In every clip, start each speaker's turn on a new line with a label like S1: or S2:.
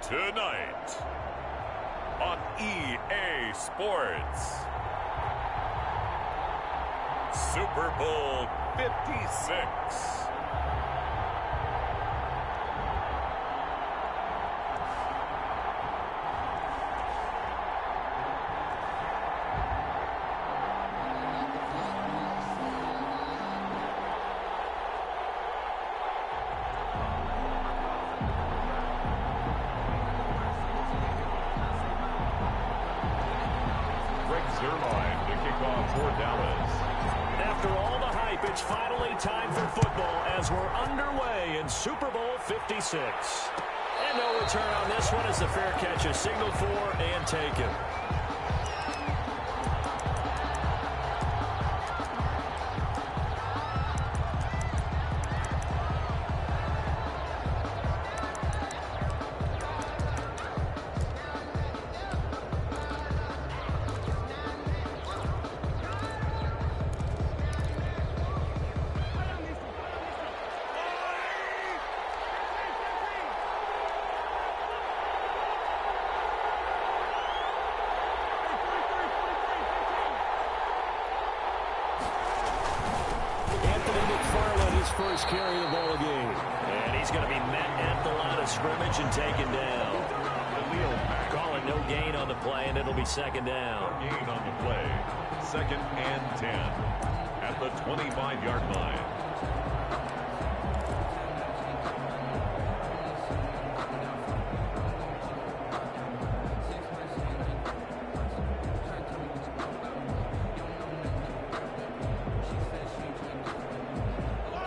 S1: Tonight on EA Sports, Super Bowl 56.
S2: To kick off for Dallas.
S3: After all the hype, it's finally time for football as we're underway in Super Bowl 56. And no return on this one as the fair catch is signaled for and taken. First carry of the ball game. And he's going to be met at the line of scrimmage and taken down. Calling no gain on the play, and it'll be second down.
S2: Gain on the play. 2nd and 10 at the 25-yard line.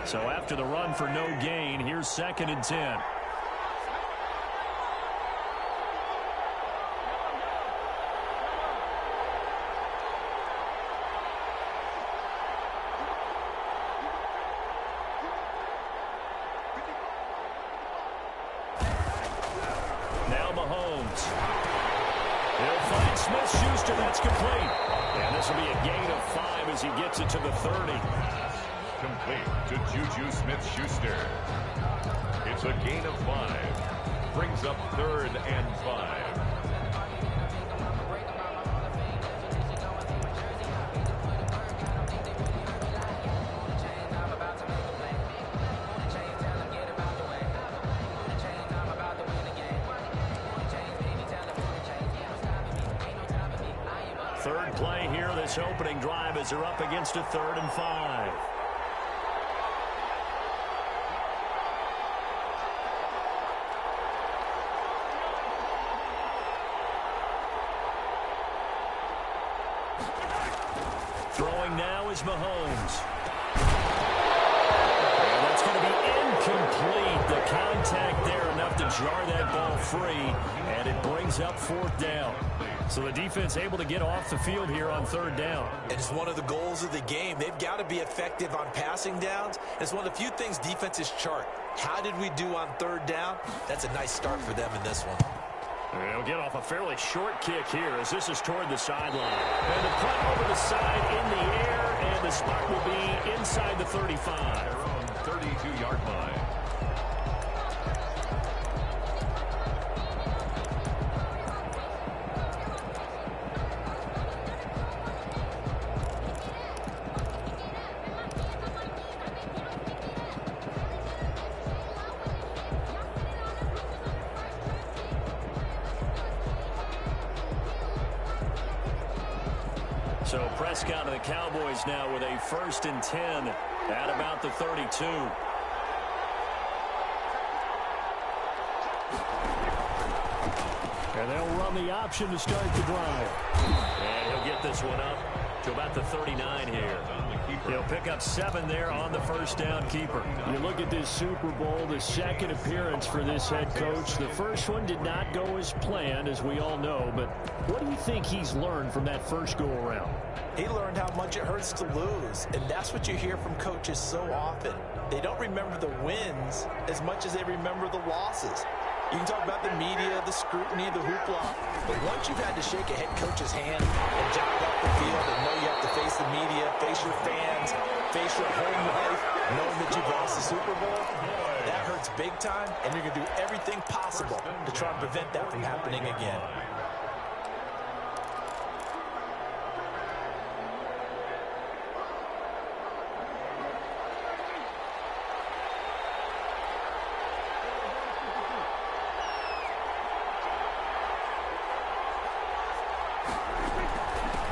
S3: So after the run for no gain, here's 2nd and 10. Now Mahomes. He'll find Smith-Schuster. That's complete. And this will be a gain of 5 as he gets it to the 30.
S2: Complete to Juju Smith-Schuster. It's a gain of 5. Brings up 3rd and 5.
S3: Third play here, this opening drive as they're up against a 3rd and 5. Throwing now is Mahomes. And that's going to be incomplete. The contact there enough to jar that ball free, and it brings up 4th down. So the defense able to get off the field here on 3rd down.
S4: And it's one of the goals of the game. They've got to be effective on passing downs. It's one of the few things defenses chart. How did we do on 3rd down? That's a nice start for them in this one.
S3: They'll get off a fairly short kick here as this is toward the sideline. And the punt over the side in the air, and the spot will be inside the 35.
S2: Their own 32-yard line.
S3: So Prescott of the Cowboys now with a 1st and 10 at about the 32. And they'll run the option to start the drive. And he'll get this one up to about the 39 here. He'll pick up 7 there on the 1st down keeper. You look at this Super Bowl, the 2nd appearance for this head coach. The first one did not go as planned, as we all know. But what do you think he's learned from that first go-around?
S4: He learned how much it hurts to lose, and that's what you hear from coaches so often. They don't remember the wins as much as they remember the losses. You can talk about the media, the scrutiny, the hoopla, but once you've had to shake a head coach's hand and jog off the field and know you have to face the media, face your fans, face your home life, knowing that you've lost the Super Bowl, that hurts it's big time, and you're going to do everything possible to try and prevent that from happening again.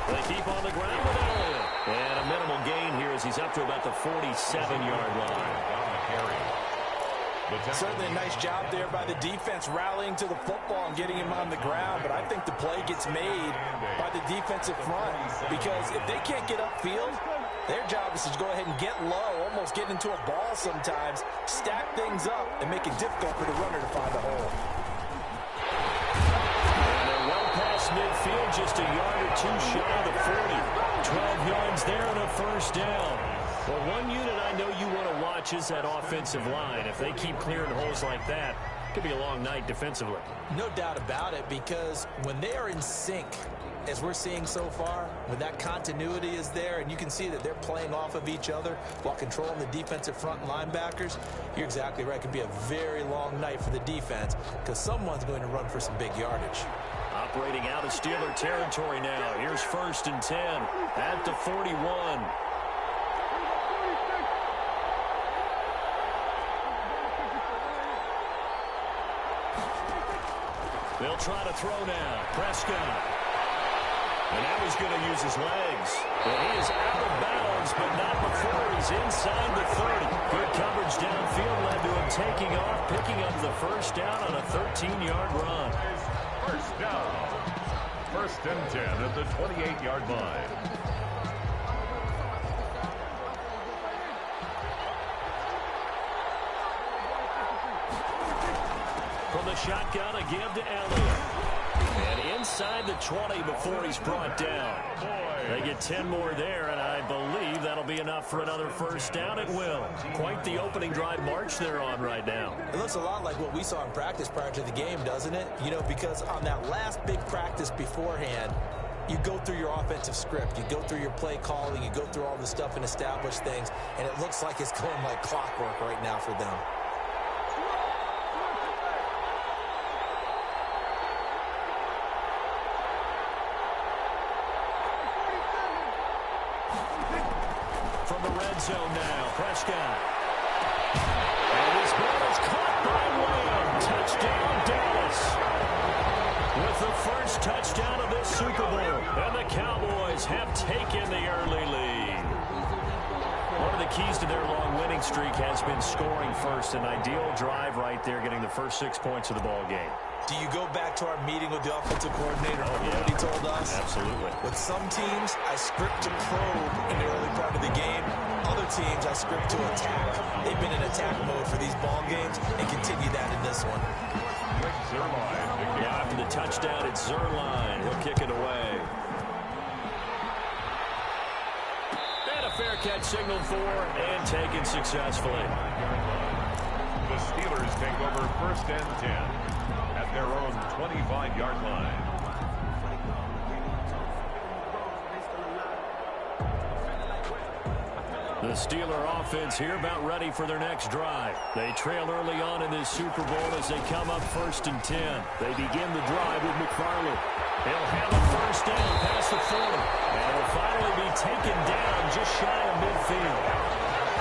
S3: They keep on the ground with Elliott. And a minimal gain here as he's up to about the 47-yard line.
S4: Certainly a nice job there by the defense rallying to the football and getting him on the ground, but I think the play gets made by the defensive front because if they can't get upfield, their job is to go ahead and get low, almost get into a ball sometimes, stack things up, and make it difficult for the runner to find a hole.
S3: And they're well past midfield, just a yard or two shy of the 40. 12 yards there and a first down. Well, one unit I know you want to watch is that offensive line. If they keep clearing holes like that, it could be a long night defensively.
S4: No doubt about it, because when they are in sync, as we're seeing so far, when that continuity is there and you can see that they're playing off of each other while controlling the defensive front and linebackers, you're exactly right. It could be a very long night for the defense because someone's going to run for some big yardage.
S3: Operating out of Steeler territory now. Here's 1st and 10 at the 41. They'll try to throw now. Prescott. And now he's going to use his legs. And he is out of bounds, but not before he's inside the 30. Good coverage downfield led to him taking off, picking up the first down on a 13-yard run.
S2: First down. 1st and 10 at the 28-yard line.
S3: From the shotgun, a give to Elliott. And inside the 20 before he's brought down. They get 10 more there, and I believe that'll be enough for another first down. It will. Quite the opening drive march they're on right now.
S4: It looks a lot like what we saw in practice prior to the game, doesn't it? You know, because on that last big practice beforehand, you go through your offensive script, you go through your play calling, you go through all the stuff and establish things, and it looks like it's going like clockwork right now for them.
S3: From the red zone now, Prescott. And this ball is caught by Lamb. Touchdown, Dallas. With the first touchdown of this Super Bowl. And the Cowboys have taken the early lead. One of the keys to their long winning streak has been scoring first. An ideal drive right there, getting the first 6 points of the ball game.
S4: Do you go back to our meeting with the offensive coordinator? What he told us?
S3: Absolutely.
S4: With some teams, I script to probe in the early part of the game. Other teams, I script to attack. They've been in attack mode for these ball games and continue that in this one.
S2: Zerline.
S3: After the touchdown, it's Zerline. He'll kick it away. And a fair catch signaled for and taken successfully.
S2: The Steelers take over 1st and 10 at their own 25-yard line.
S3: The Steeler offense here about ready for their next drive. They trail early on in this Super Bowl as they come up 1st and 10. They begin the drive with McFarland. He'll have a first down past the 40. And it'll finally be taken down just shy of midfield.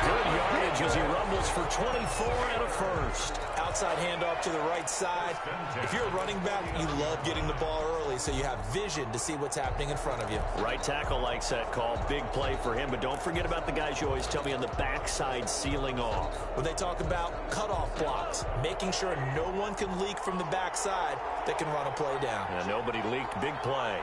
S3: Good yardage as he rumbles for 24 and a first.
S4: Outside handoff to the right side. If you're a running back, you love getting the ball early so you have vision to see what's happening in front of you.
S3: Right tackle likes that call. Big play for him, but don't forget about the guys you always tell me on the backside sealing off.
S4: When they talk about cutoff blocks, making sure no one can leak from the backside that can run a play down.
S3: Yeah, nobody leaked. Big play.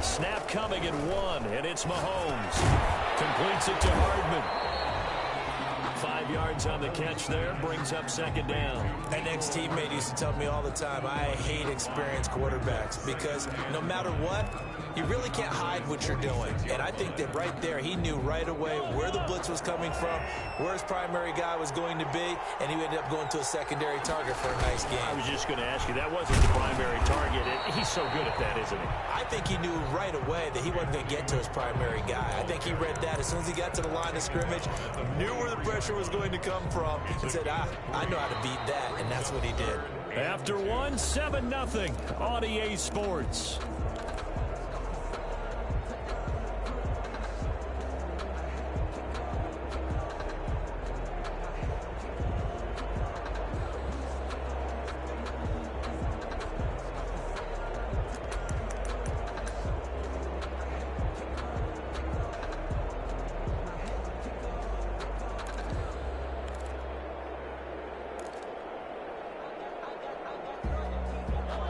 S3: Snap coming at 1, and it's Mahomes. Completes it to Hardman. 5 5 yards on the catch there. Brings up second down.
S4: An ex-teammate used to tell me all the time, I hate experienced quarterbacks because no matter what, you really can't hide what you're doing. And I think that right there, he knew right away where the blitz was coming from, where his primary guy was going to be, and he ended up going to a secondary target for a nice game.
S3: I was just going to ask you, that wasn't the primary target. He's so good at that, isn't he?
S4: I think he knew right away that he wasn't going to get to his primary guy. I think he read that as soon as he got to the line of scrimmage, knew where the pressure was going to come from, and said, I know how to beat that, and that's what he did.
S3: After 7-0 on EA Sports.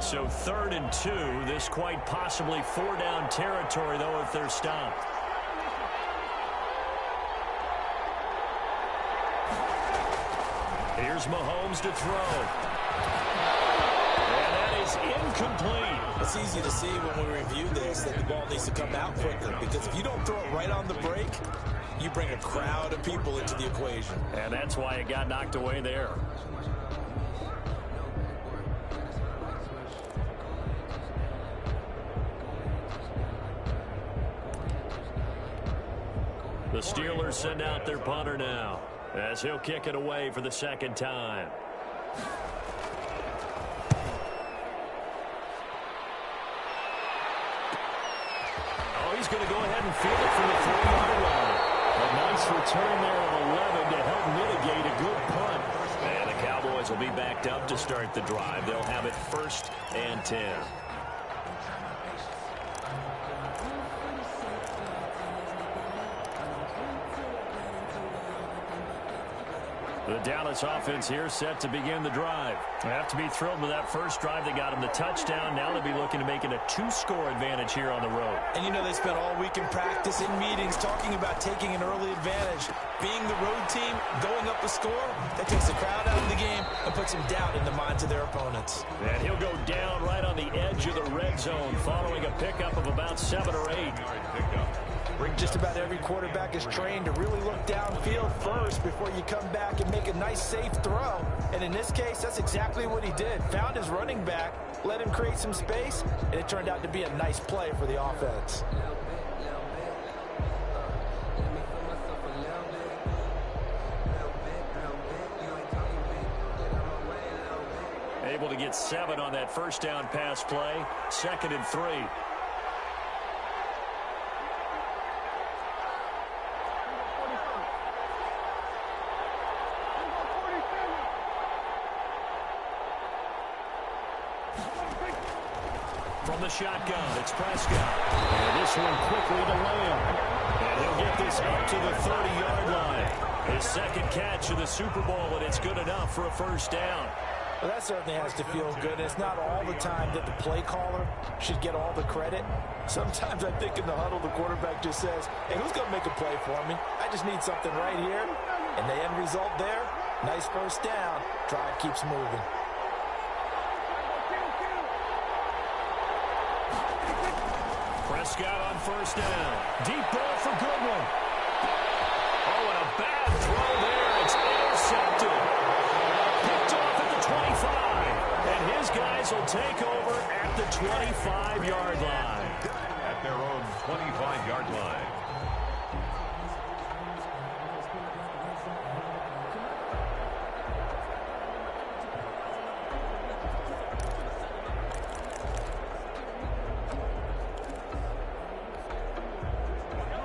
S3: So 3rd and 2. This quite possibly 4-down territory, though, if they're stopped. Here's Mahomes to throw. And that is incomplete.
S4: It's easy to see when we review this that the ball needs to come out quicker, because if you don't throw it right on the break, you bring a crowd of people into the equation.
S3: And that's why it got knocked away there. The Steelers send out their punter now, as he'll kick it away for the second time. Oh, he's going to go ahead and field it from the 3-yard line. A nice return there of 11 to help mitigate a good punt. And the Cowboys will be backed up to start the drive. They'll have it 1st and 10. The Dallas offense here set to begin the drive. They have to be thrilled with that first drive. They got him the touchdown. Now they'll be looking to make it a 2-score advantage here on the road.
S4: And you know, they spent all week in practice, in meetings, talking about taking an early advantage. Being the road team, going up a score, that takes the crowd out of the game and puts some doubt in the minds of their opponents.
S3: And he'll go down right on the edge of the red zone following a pickup of about 7 or 8.
S4: Just about every quarterback is trained to really look downfield first before you come back and make a nice, safe throw. And in this case, that's exactly what he did. Found his running back, let him create some space, and it turned out to be a nice play for the offense.
S3: Able to get 7 on that first down pass play. 2nd and 3. From the shotgun, it's Prescott. And this one quickly to Lamb. And he'll get this up to the 30-yard line. His second catch of the Super Bowl, and it's good enough for a first down.
S4: Well, that certainly has to feel good. It's not all the time that the play caller should get all the credit. Sometimes I think in the huddle, the quarterback just says, hey, who's going to make a play for me? I just need something right here. And the end result there, nice first down. Drive keeps moving.
S3: Prescott on first down. Deep ball for Goodwin. Oh, and a bad throw there. It's intercepted. Picked off at the 25. And his guys will take over at the 25-yard line.
S2: At their own 25-yard line.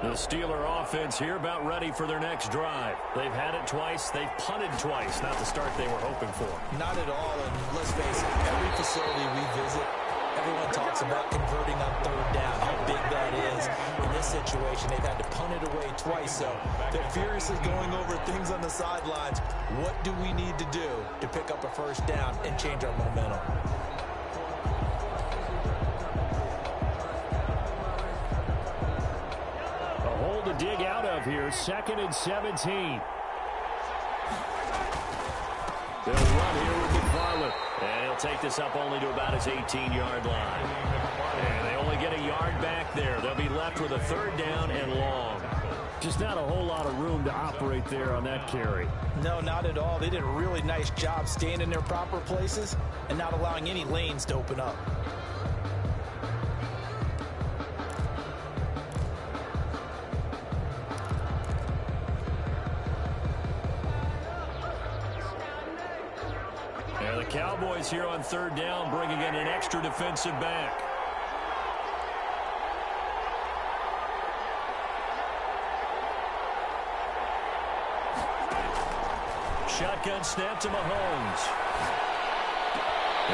S3: The Steeler offense here about ready for their next drive. They've had it twice. They've punted twice. Not the start they were hoping for.
S4: Not at all. And let's face it, every facility we visit, everyone talks about converting on 3rd down, how big that is. In this situation, they've had to punt it away twice. So they're furiously going over things on the sidelines. What do we need to do to pick up a first down and change our momentum?
S3: To dig out of here, 2nd and 17. They'll run here with McFarland. And he'll take this up only to about his 18-yard line. And they only get a yard back there. They'll be left with a third down and long.
S5: Just not a whole lot of room to operate there on that carry.
S4: No, not at all. They did a really nice job staying in their proper places and not allowing any lanes to open up.
S3: And the Cowboys here on third down bringing in an extra defensive back. Shotgun snap to Mahomes.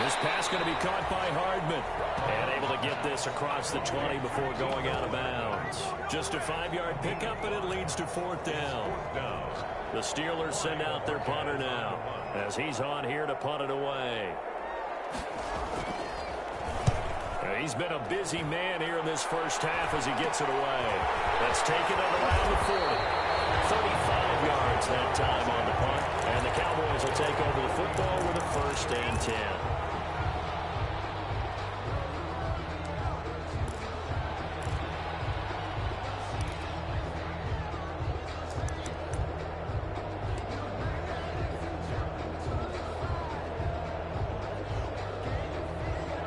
S3: This pass going to be caught by Hardman. And able to get this across the 20 before going out of bounds. Just a 5-yard pickup, and it leads to fourth down. The Steelers send out their punter now as he's on here to punt it away. He's been a busy man here in this first half as he gets it away. That's taken it around the 40. 35 yards that time on the punt. And the Cowboys will take over the football with a first and 10.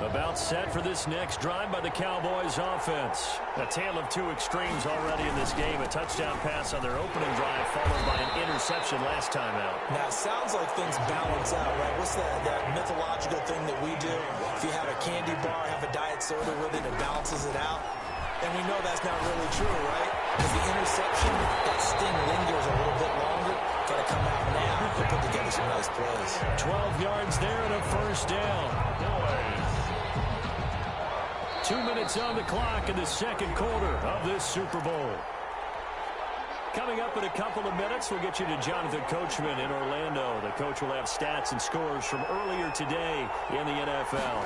S3: About set for this next drive by the Cowboys offense. A tale of two extremes already in this game. A touchdown pass on their opening drive followed by an interception last time out.
S4: Now, it sounds like things balance out, right? What's that mythological thing that we do? If you have a candy bar, have a diet soda with it, it balances it out. And we know that's not really true, right? Because the interception, that sting lingers a little bit longer. Got to come out now and put together some nice plays.
S3: 12 yards there and a first down. 2 minutes on the clock in the second quarter of this Super Bowl. Coming up in a couple of minutes, we'll get you to Jonathan Coachman in Orlando. The coach will have stats and scores from earlier today in the NFL.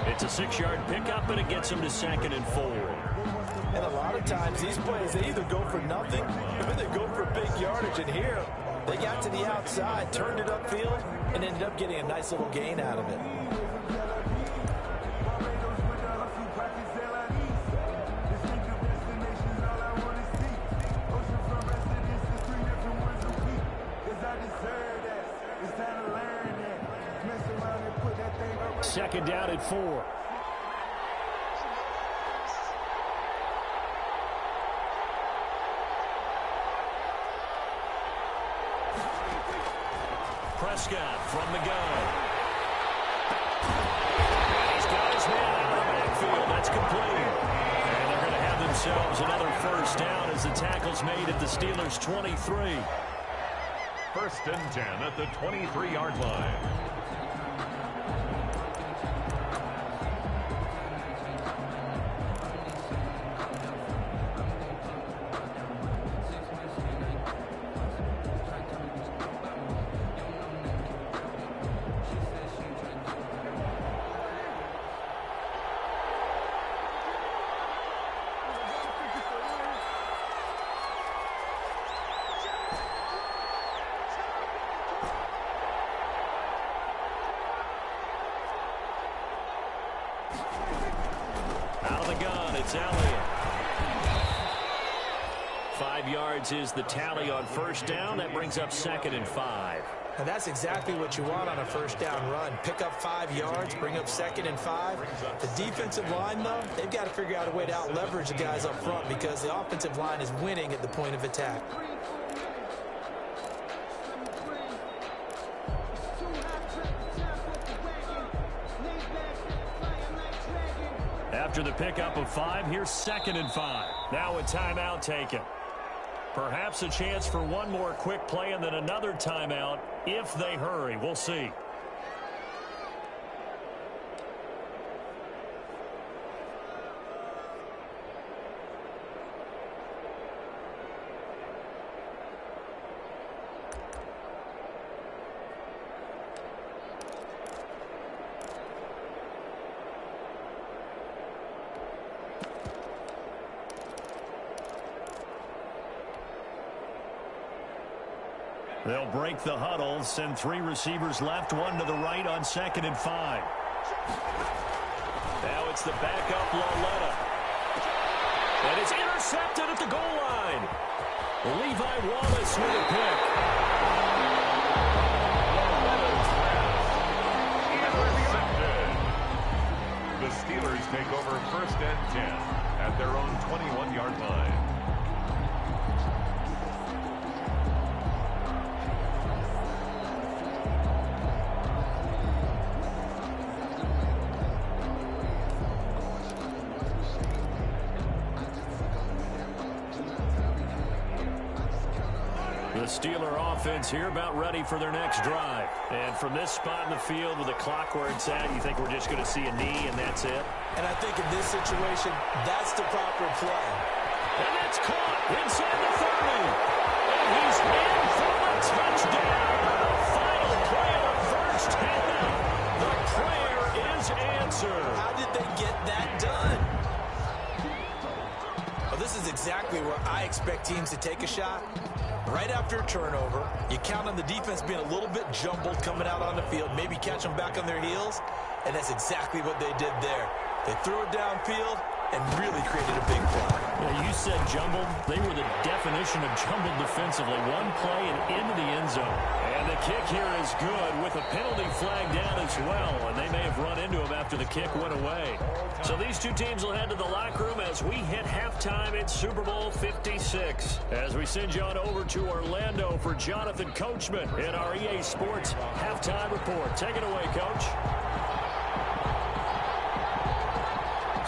S3: It's a 6-yard pickup, and it gets him to 2nd and 4.
S4: And a lot of times these plays, they either go for nothing or they go for big yardage. And here, they got to the outside, turned it upfield, and ended up getting a nice little gain out of it.
S5: Second down at 4.
S3: Prescott from the gun. And he's got his man out of the backfield. That's complete. And they're going to have themselves another first down as the tackle's made at the Steelers' 23.
S2: First and 10 at the 23-yard line.
S3: Out of the gun, it's Elliott. 5 yards is the tally on first down. That brings up 2nd and 5.
S4: And that's exactly what you want on a first down run. Pick up 5 yards, bring up 2nd and 5. The defensive line, though, they've got to figure out a way to out-leverage the guys up front because the offensive line is winning at the point of attack.
S3: After the pickup of 5, here's 2nd and 5. Now a timeout taken. Perhaps a chance for one more quick play and then another timeout if they hurry. We'll see. They'll break the huddle, send 3 receivers left, 1 to the right on 2nd and 5. Now it's the backup Loletta. And it's intercepted at the goal line. Levi Wallace with a pick.
S2: The Steelers take over 1st and 10 at their own 21-yard line.
S3: The Steeler offense here about ready for their next drive. And from this spot in the field with the clock where it's at, you think we're just going to see a knee and that's it?
S4: And I think in this situation, that's the proper play.
S3: And that's caught inside the 30. And he's in for the touchdown. Final play of the first half. The prayer is answered.
S4: How did they get that done? Well, this is exactly where I expect teams to take a shot. Right after a turnover, you count on the defense being a little bit jumbled coming out on the field, maybe catch them back on their heels, and that's exactly what they did there. They threw it downfield and really created a big play.
S3: Yeah, you said jumbled. They were the definition of jumbled defensively. One play and into the end zone. And the kick here is good with a penalty flag down as well, and they may have run into him after the kick went away. So these two teams will head to the locker room as we hit halftime in Super Bowl 56. As we send you on over to Orlando for Jonathan Coachman in our EA Sports Halftime Report. Take it away, Coach.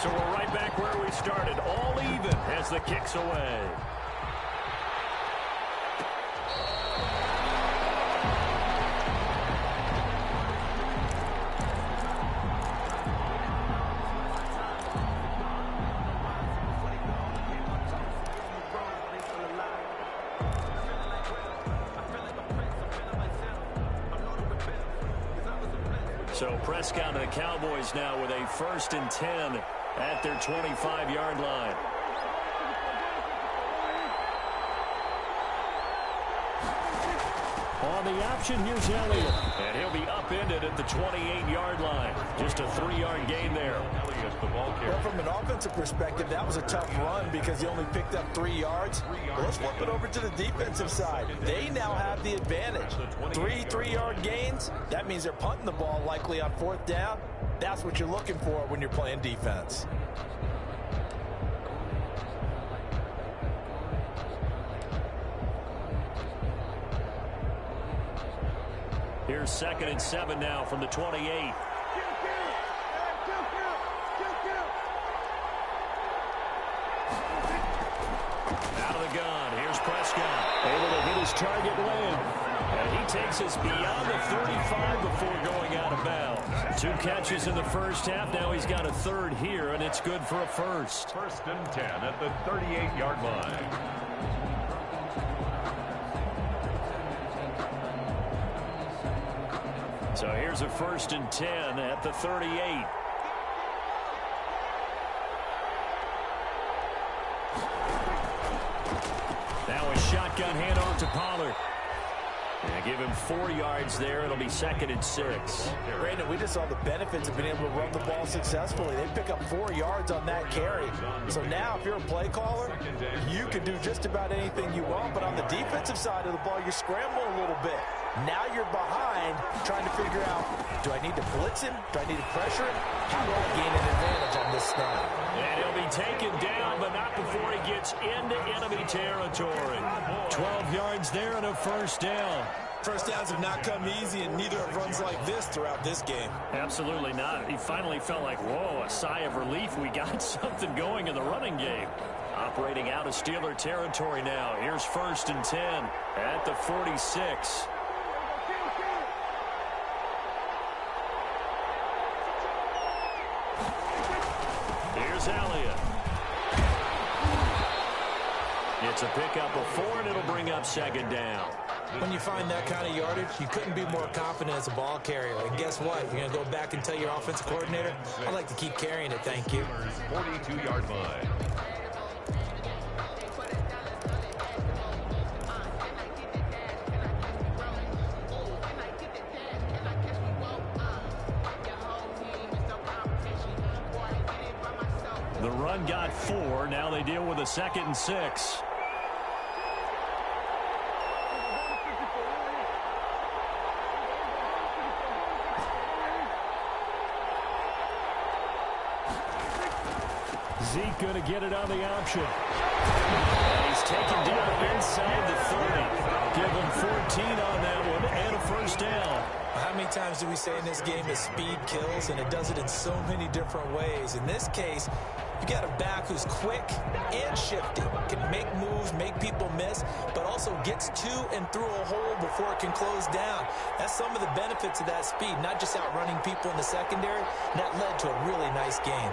S3: So we're right back where we started, all even as the kick's away. So Prescott and the Cowboys now with a 1st and 10 at their 25-yard line. On the option, here's Elliott. And he'll be upended at the 28-yard line. Just a 3-yard gain there.
S4: Well, from an offensive perspective, that was a tough run because he only picked up 3 yards. Well, let's flip it over to the defensive side. They now have the advantage. 3 3-yard gains. That means they're punting the ball likely on 4th down. That's what you're looking for when you're playing defense.
S3: Here's 2nd and 7 now from the 28. Out of the gun. Here's Prescott. Able to hit his target land. And he takes us beyond the 35 before going out of bounds. 2 catches in the first half. Now he's got a 3rd here, and it's good for a 1st.
S2: 1st and 10 at the 38-yard line.
S3: So here's a 1st and 10 at the 38. Now a shotgun handoff to Pollard. And give him 4 yards there. It'll be 2nd and 6.
S4: Brandon, we just saw the benefits of being able to run the ball successfully. They pick up 4 yards on that carry. So now if you're a play caller, you can do just about anything you want. But on the defensive side of the ball, you're scrambling a little bit. Now you're behind trying to figure out, do I need to blitz him? Do I need to pressure him? How do I gain an advantage on this snap?
S3: And he'll be taken down, but not before he gets into enemy territory. 12 yards there and a 1st down.
S4: First downs have not come easy, and neither have runs like this throughout this game.
S3: Absolutely not. He finally felt like, whoa, a sigh of relief. We got something going in the running game. Operating out of Steeler territory now. Here's 1st and 10 at the 46. Here's Elliott. It's a pickup of 4, and it'll bring up 2nd down.
S4: When you find that kind of yardage, you couldn't be more confident as a ball carrier. And guess what? You're going to go back and tell your offensive coordinator, I'd like to keep carrying it, thank you.
S2: 42-yard line.
S3: The run got 4. Now they deal with a 2nd and 6.
S5: Zeke going to get it on the option.
S3: And he's taken down inside the 30.
S5: Give him 14 on that one and a first down.
S4: How many times do we say in this game that speed kills, and it does it in so many different ways? In this case, you got a back who's quick and shifty, can make moves, make people miss, but also gets to and through a hole before it can close down. That's some of the benefits of that speed, not just outrunning people in the secondary. And that led to a really nice game.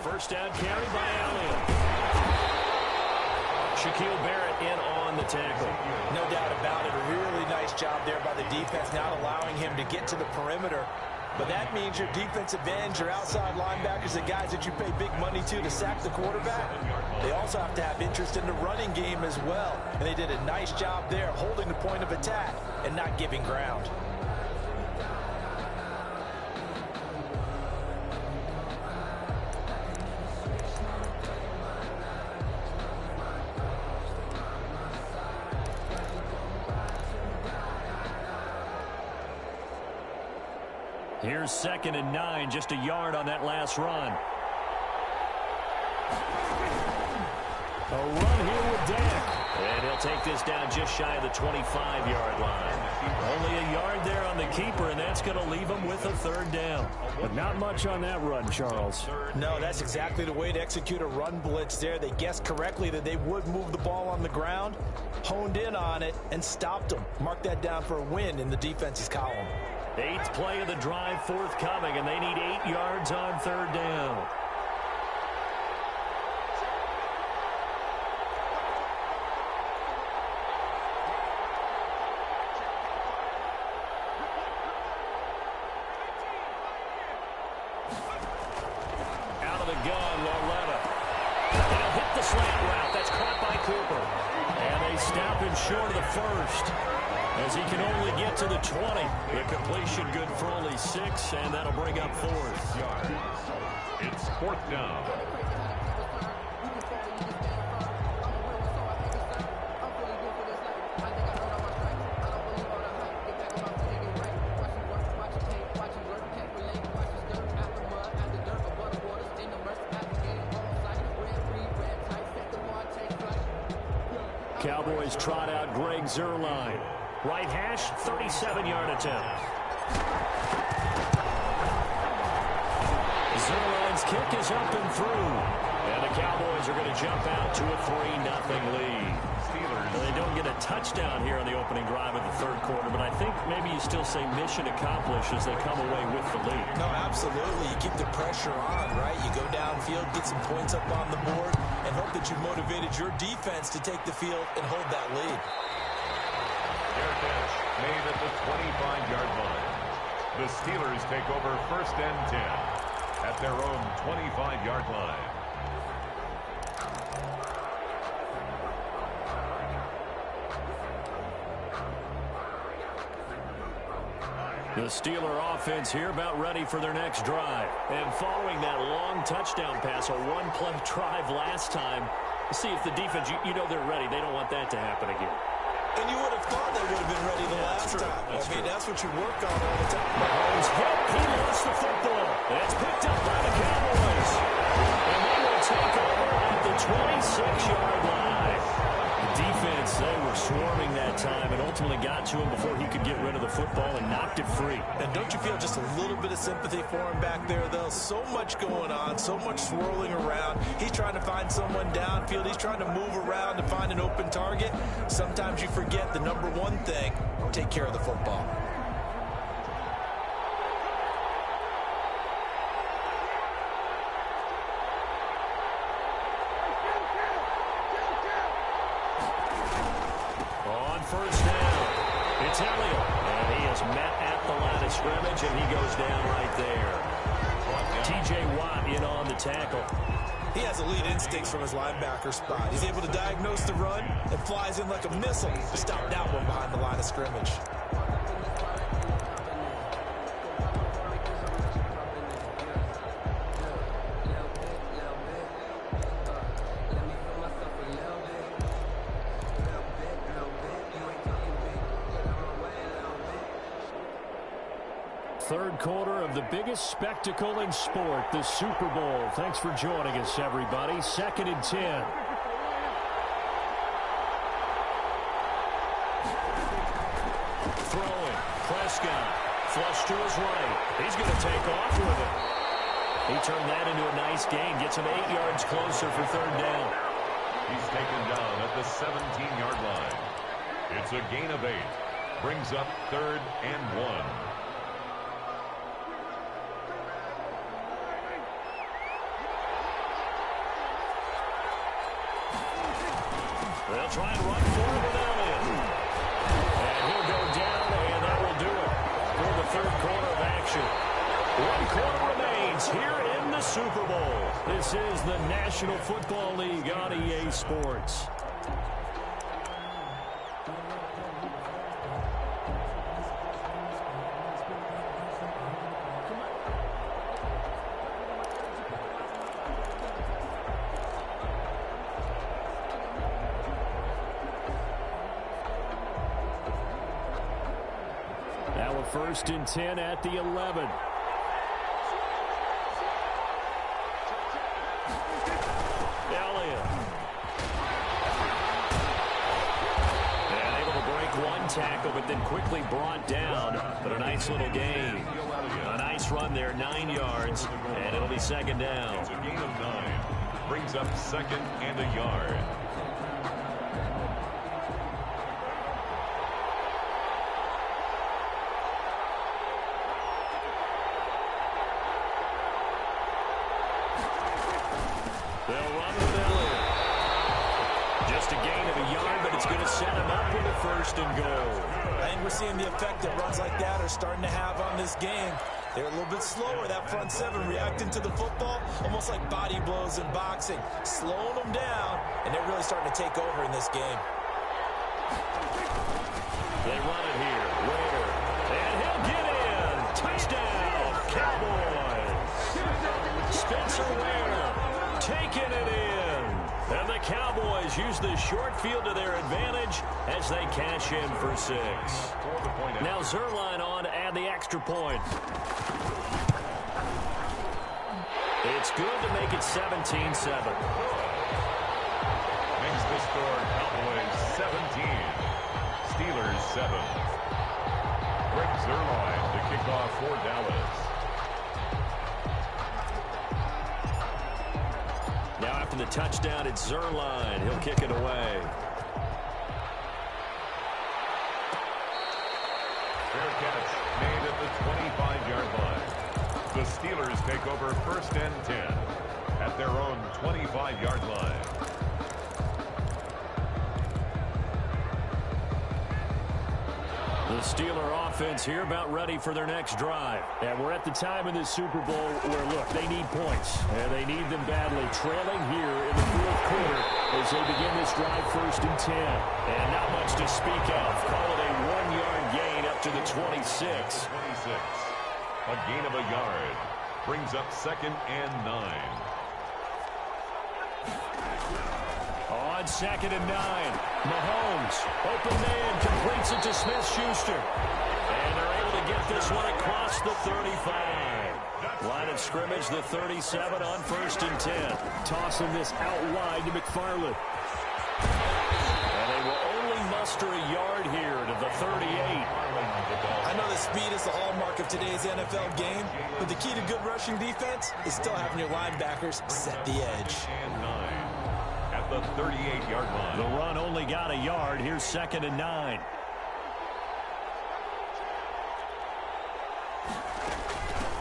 S3: First down carry by Elliott. Shaquille Barrett in on the tackle.
S4: No doubt about it. A really nice job there by the defense, not allowing him to get to the perimeter. But that means your defensive ends, your outside linebackers, the guys that you pay big money to sack the quarterback, they also have to have interest in the running game as well. And they did a nice job there holding the point of attack and not giving ground.
S3: Here's 2nd and 9, just a yard on that last run.
S5: A run here with Dak.
S3: And he'll take this down just shy of the 25-yard line. Only a yard there on the keeper, and that's going to leave him with a 3rd down.
S5: But not much on that run, Charles.
S4: No, that's exactly the way to execute a run blitz there. They guessed correctly that they would move the ball on the ground, honed in on it, and stopped them. Mark that down for a win in the defense's column.
S3: 8th play of the drive forthcoming, and they need 8 yards on 3rd down. Out of the gun, Loretta. And he'll hit the slant route. That's caught by Cooper. And they stop him short of the first, as he can only get to the 20. The completion good for only 6, and that'll bring up 4th.
S2: Yards. It's 4th down.
S3: Cowboys trot out Greg Zuerlein. Right hash, 37-yard attempt. Zuerlein's kick is up and through. And the Cowboys are going to jump out to a 3-0 lead. Well, they don't get a touchdown here on the opening drive of the 3rd quarter, but I think maybe you still say mission accomplished as they come away with the lead.
S4: No, absolutely. You keep the pressure on, right? You go downfield, get some points up on the board, and hope that you motivated your defense to take the field and hold that lead.
S2: Their catch made at the 25-yard line. The Steelers take over 1st and 10 at their own 25-yard line.
S3: The Steeler offense here about ready for their next drive. And following that long touchdown pass, a one-play drive last time, see if the defense, you know they're ready. They don't want that to happen again.
S4: And you would have thought they would have been ready the last time. That's what you work on all the time.
S3: Mahomes hit. He lost the football. That's picked up by the Cowboys. And they will take over at the 26-yard line. The defense, they were swarming that time and ultimately got to him before he could get rid of the football and knocked it free.
S4: And don't you feel just a little bit of sympathy for him back there, though? So much going on, so much swirling around. He's trying to find someone downfield. He's trying to move around to find an open target. Sometimes you forget the number one thing, take care of the football.
S3: First down. It's Elliott. And he is met at the line of scrimmage, and he goes down right there. T.J. Watt in on the tackle.
S4: He has elite instincts from his linebacker spot. He's able to diagnose the run and flies in like a missile to stop that one behind the line of scrimmage.
S3: Third quarter of the biggest spectacle in sport, the Super Bowl. Thanks for joining us, everybody. 2nd and 10. Throwing. Prescott. Flush to his right. He's going to take off with it. He turned that into a nice gain. Gets him 8 yards closer for 3rd down.
S2: He's taken down at the 17-yard line. It's a gain of 8. Brings up 3rd and 1.
S3: They'll try and run forward with Elliott. And he'll go down, and that will do it for the 3rd quarter of action. 1 quarter remains here in the Super Bowl. This is the National Football League on EA Sports. Now a 1st and 10 at the 11. Elliott. And able to break 1 tackle, but then quickly brought down. But a nice little gain. A nice run there, 9 yards, and it'll be 2nd down.
S2: It's a gain of 9. Brings up 2nd and a yard.
S3: They'll run with Elliott. Just a gain of a yard, but it's going to set him up with a 1st and goal.
S4: I think we're seeing the effect that runs like that are starting to have on this game. They're a little bit slower, that front 7, reacting to the football, almost like body blows in boxing, slowing them down, and they're really starting to take over in this game.
S3: They run it here. Ware. And he'll get in. Touchdown, Cowboys. Spencer Ware taking it in. And the Cowboys use the short field to their advantage as they cash in for 6. Now Zerline on to add the extra point. It's good to make it 17-7.
S2: Makes the score Cowboys 17. Steelers 7. Greg Zerline to kick off for Dallas.
S3: Now after the touchdown, it's Zerline. He'll kick it away.
S2: Fair catch made at the 25-yard line. The Steelers take over 1st and 10 at their own 25-yard line.
S3: The Steeler offense here about ready for their next drive.
S5: And we're at the time in this Super Bowl where, look, they need points. And they need them badly. Trailing here in the 4th quarter as they begin this drive 1st and 10.
S3: And not much to speak of. Call it a 1-yard gain up to the 26.
S2: 26. A gain of a yard. Brings up 2nd and 9.
S3: On 2nd and 9. Mahomes, open man, completes it to Smith-Schuster. And they're able to get this one across the 35. Line of scrimmage, the 37 on 1st and 10.
S5: Tossing this out wide to McFarland.
S3: And they will only muster a yard here to the 38.
S4: I know that speed is the hallmark of today's NFL game, but the key to good rushing defense is still having your linebackers set the edge.
S2: And 9 at the 38-yard line.
S3: The run only got a yard. Here's 2nd and 9.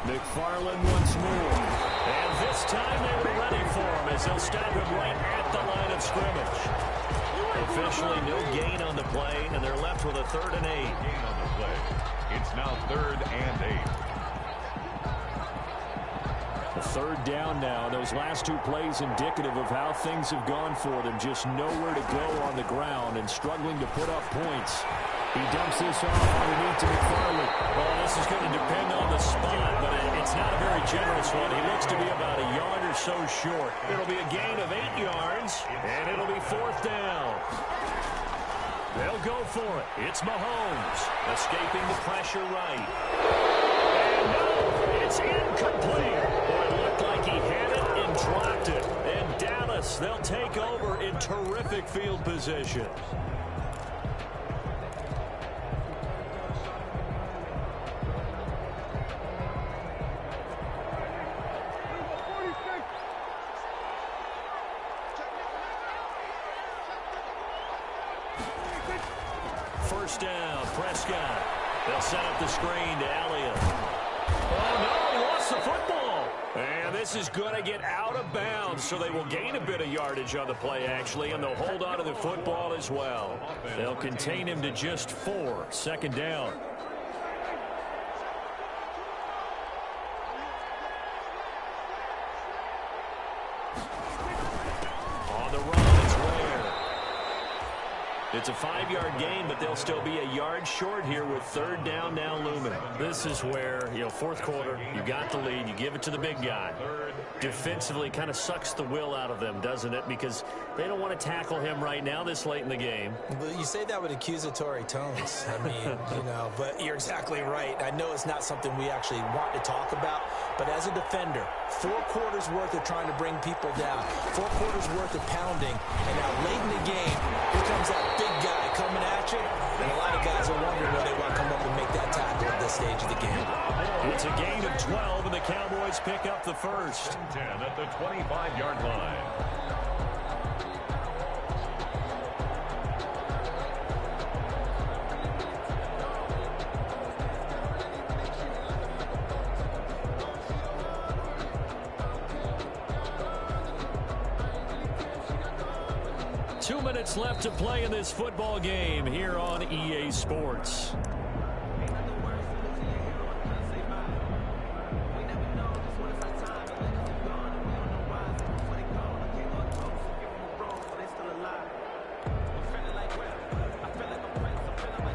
S5: McFarland once more.
S3: And this time they were ready for him as they'll stop him right at the line of scrimmage. Officially no gain on the play, and they're left with a 3rd and 8.
S2: Gain on the play. It's now 3rd and 8.
S3: The
S5: 3rd down now. Those last 2 plays indicative of how things have gone for them. Just nowhere to go on the ground and struggling to put up points. He dumps this off underneath to McFarland.
S3: Well, this is going to depend on the spot, but it's not a very generous one. He looks to be about a yard or so short. It'll be a gain of 8 yards, and it'll be 4th down. They'll go for it. It's Mahomes escaping the pressure right. And no, it's incomplete. Boy, it looked like he had it and dropped it. And Dallas, they'll take over in terrific field position. First down, Prescott. They'll set up the screen to Elliott. Oh, no, he lost the football. And this is going to get out of bounds, so they will gain a bit of yardage on the play, actually, and they'll hold on to the football as well. They'll contain him to just 4. 2nd down. On the run, it's Ware. It's a 5-yard gain, but they'll still be a yard short here with 3rd down now looming. This is where, 4th quarter, you got the lead, you give it to the big guy. Defensively kind of sucks the will out of them, doesn't it? Because they don't want to tackle him right now this late in the game.
S4: Well, you say that with accusatory tones. I mean, but you're exactly right. I know it's not something we actually want to talk about, but as a defender, 4 quarters worth of trying to bring people down, 4 quarters worth of pounding, and now late in the game, here comes that big guy coming at you, and a lot of guys are wondering whether they want to come up and make that tackle at this stage of the game.
S3: It's a gain of 12, and the Cowboys pick up the first.
S2: 10 at the 25-yard line.
S3: Two minutes left to play in this football game here on EA Sports.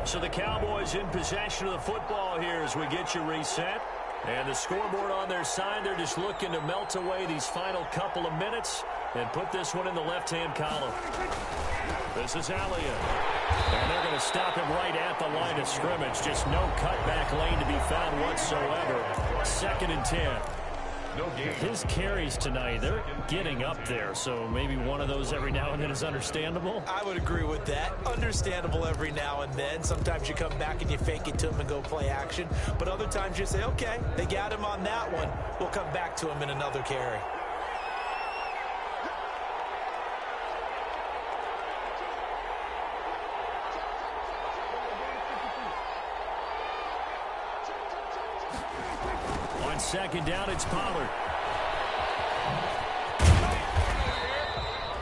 S3: So the Cowboys in possession of the football here as we get you reset. And the scoreboard on their side, they're just looking to melt away these final couple of minutes and put this one in the left-hand column. This is Elliott. And they're going to stop him right at the line of scrimmage. Just no cutback lane to be found whatsoever. 2nd and 10.
S2: No gain.
S3: His carries tonight, they're getting up there, so maybe one of those every now and then is understandable.
S4: I would agree with that. Understandable every now and then. Sometimes you come back and you fake it to him and go play action. But other times you say, okay, they got him on that one. We'll come back to him in another carry. On 2nd down, it's Pollard.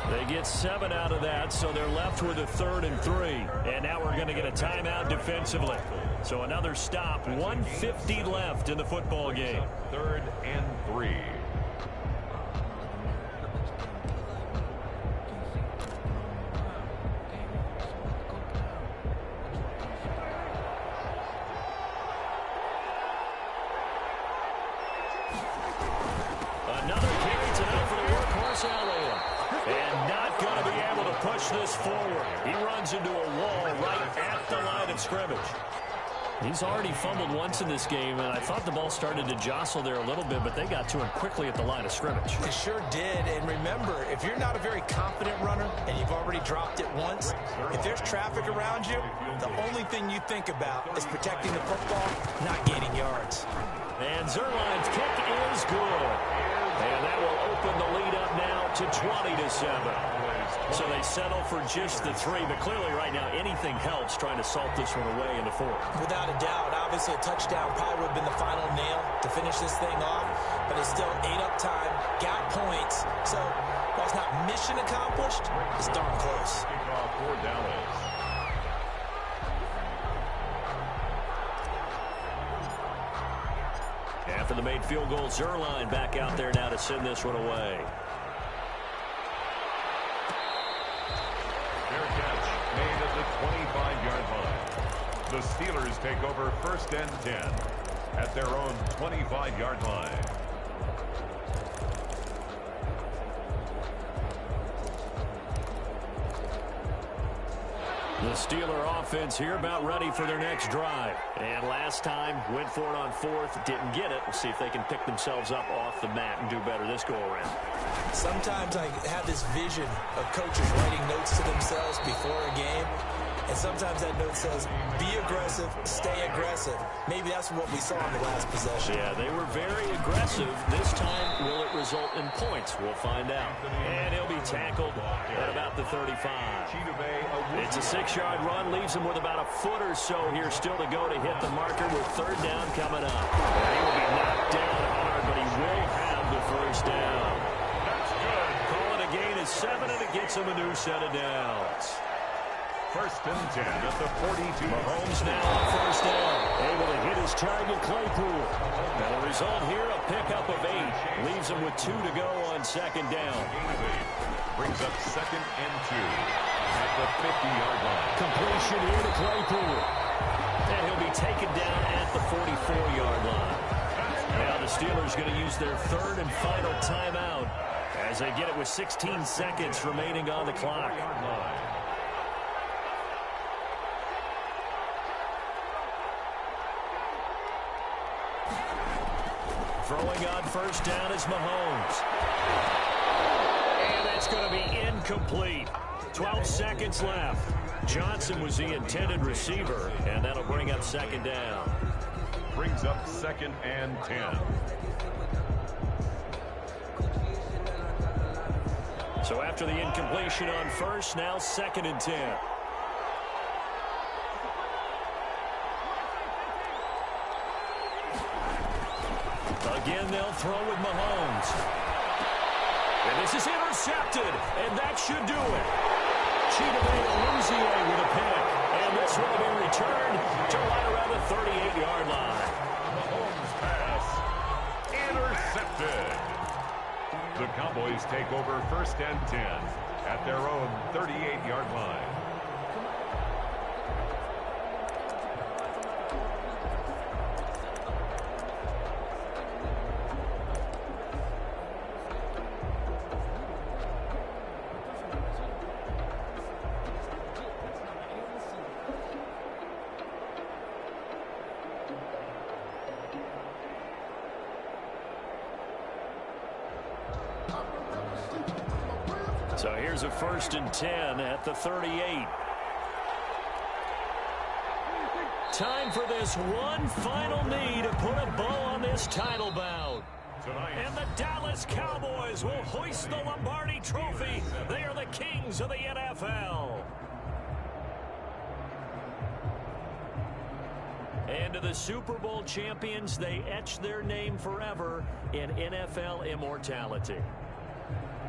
S4: They get 7 out of that, so they're left with a 3rd and 3. And now we're going to get a timeout defensively. So another stop, 1:50 left in the football game.
S2: 3rd and 3.
S3: Another carry tonight for the workhorse Elliott. And not going to be able to push this forward. He runs into a wall right at the line of scrimmage. He's already fumbled once in this game, and I thought the ball started to jostle there a little bit, but they got to him quickly at the line of scrimmage.
S4: It sure did, and remember, if you're not a very confident runner and you've already dropped it once, if there's traffic around you, the only thing you think about is protecting the football, not gaining yards.
S3: And Zerline's kick is good. And that will open the lead up now to 20-7. So they settle for just the 3, but clearly right now anything helps trying to salt this one away in the 4th.
S4: Without a doubt, obviously a touchdown probably would have been the final nail to finish this thing off, but it's still ate up time, got points. So while it's not mission accomplished, it's darn close.
S2: Kickoff for Dallas.
S3: At after the made field goal. Zerline back out there now to send this one away.
S2: Fair catch made at the 25-yard line. The Steelers take over 1st and 10 at their own 25-yard line.
S3: The Steeler offense here about ready for their next drive. And last time, went for it on 4th, didn't get it. We'll see if they can pick themselves up off the mat and do better this go-around.
S4: Sometimes I have this vision of coaches writing notes to themselves before a game. And sometimes that note says, be aggressive, stay aggressive. Maybe that's what we saw in the last possession.
S3: Yeah, they were very aggressive. This time, will it result in points? We'll find out. And he'll be tackled at about the 35. It's a 6-yard run, leaves him with about a foot or so here still to go to hit the marker with 3rd down coming up. He will be knocked down hard, but he will have the 1st down.
S2: That's good.
S3: Call it a gain of 7, and it gets him a new set of downs.
S2: 1st and 10 at the 42.
S3: Mahomes now on 1st down. Able to hit his target, Claypool. Now the result here, a pickup of 8. Leaves him with 2 to go on 2nd down.
S2: Brings up 2nd and 2 at the 50-yard line.
S3: Completion here to Claypool. And he'll be taken down at the 44-yard line. Now the Steelers going to use their 3rd and final timeout as they get it with 16 seconds remaining on the clock. Throwing on 1st down is Mahomes. And it's going to be incomplete. 12 seconds left. Johnson was the intended receiver, and that'll bring up 2nd down.
S2: Brings up 2nd and 10.
S3: So after the incompletion on 1st, now 2nd and 10. Again, they'll throw with Mahomes. And this is intercepted, and that should do it. Chidobe with a pick. And this will be returned to right around the 38-yard line.
S2: Mahomes pass intercepted. The Cowboys take over 1st and 10 at their own 38-yard line.
S3: So here's a 1st and 10 at the 38. Time for this one final knee to put a bow on this title bout. And the Dallas Cowboys will hoist the Lombardi Trophy. They are the kings of the NFL. And to the Super Bowl champions, they etch their name forever in NFL immortality.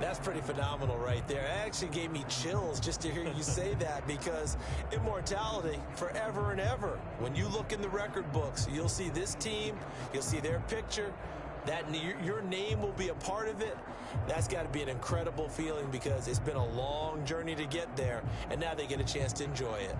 S4: That's pretty phenomenal right there. It actually gave me chills just to hear you say that, because immortality forever and ever. When you look in the record books, you'll see this team, you'll see their picture, that your name will be a part of it. That's got to be an incredible feeling, because it's been a long journey to get there, and now they get a chance to enjoy it.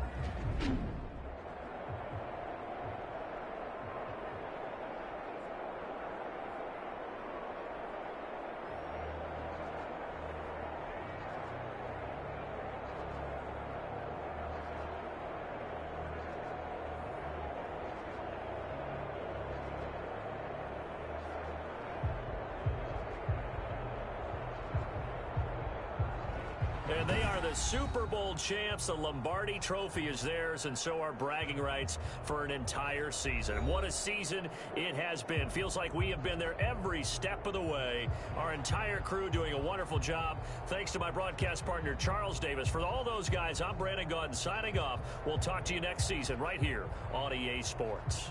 S3: And they are the Super Bowl champs. The Lombardi Trophy is theirs, and so are bragging rights for an entire season. What a season it has been. Feels like we have been there every step of the way. Our entire crew doing a wonderful job. Thanks to my broadcast partner, Charles Davis. For all those guys, I'm Brandon Gaudin signing off. We'll talk to you next season right here on EA Sports.